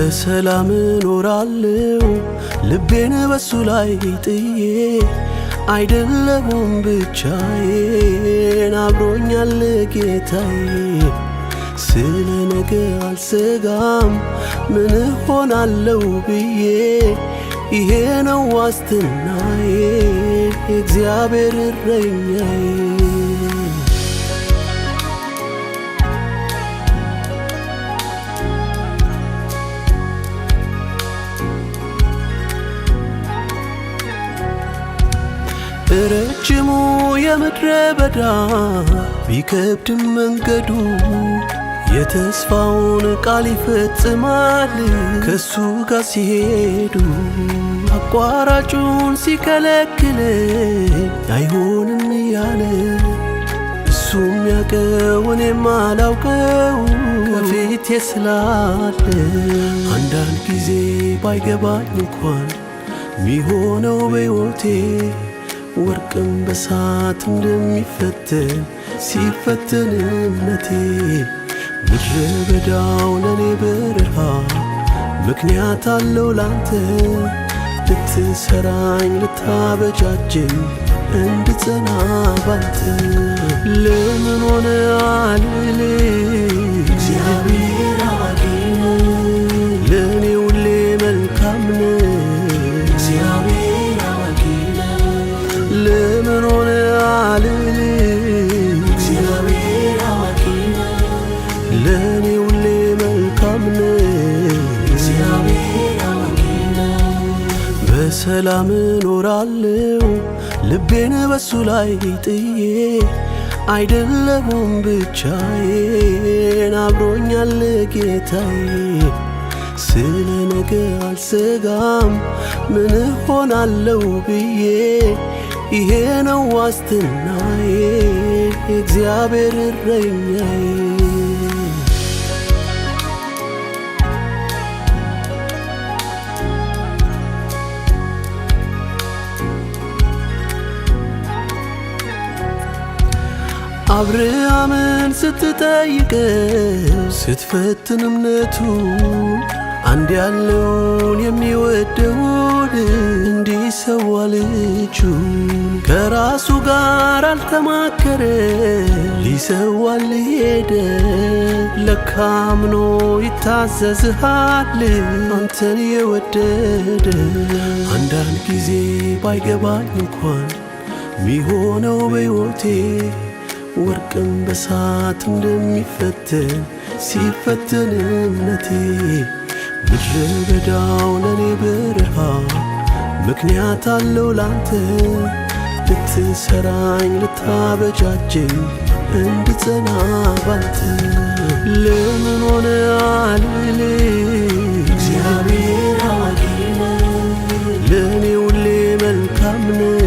በሰላም ኖራለው ልቤን በሱ ላይ ጥዬ አይደለሁም ብቻዬን አብሮኛል ጌታዬ ስለ ነገ አልሰጋም ምን ሆናለው ብዬ ይሄ ነው ዋስትናዬ እግዚአብሔር እረኛዬ ረጅሙ የምድረ በዳ ቢከብድም መንገዱ የተስፋውን ቃል ይፈጽማል ከሱ ጋር ሲሄዱ አቋራጩን ሲከለክለኝ አይሆንም እያለ እሱም ያውቀው እኔም አላውቀው ከፊቴ ስላለ አንዳንድ ጊዜ ባይገባኝ እንኳን ሚሆነው በሕይወቴ ወርቅም በሳት እንደሚፈተን ሲፈተን እምነቴ ምድረ በዳው ለኔ በረሃ ምክንያት አለው ላንተ ልትሰራኝ ልታበጃጀኝ እንድጸና ባንተ ለምን ሆነ አልል እግዚአብሔር አዋቂ ለኔ ሁሌ መልካም ነው እግዚአብሔር አዋቂ ለምን ሆነ አልል እግዚአብሔር አዋቂ ለኔ ሁሌ መልካም ነው እግዚአብሔር አዋቂ በሰላም ኖራለው ልቤን በሱ ላይ ጥዬ አይደለሁም ብቻዬን አብሮኛል ጌታዬ ስለ ነገ አልሰጋም ምን ሆናለው ብዬ ይሄ ነው ዋስትናዬ እግዚአብሔር እረኛዬ አብርሃምን ስትጠይቀው ስትፈትን እምነቱ አንድ ያለውን የሚወደውን እንዲሰዋ ልጁ ከራሱ ጋር አልተማከረ ሊሰዋል ሄደ ለካምኖ ይታዘዝሃል አንተን የወደደ አንዳንድ ጊዜ ባይገባኝ እንኳን ሚሆነው በሕይወቴ ወርቅም በሳት እንደሚፈተን ሲፈተን እምነቴ ምድረ በዳው ለኔ በረሃ ምክንያት አለው ላንተ ልትሰራኝ ልታበጃጀኝ እንድጸና ባንተ ለምን ሆነ አልል እግዚአብሔር አዋቂ ለኔ ሁሌ መልካም ነው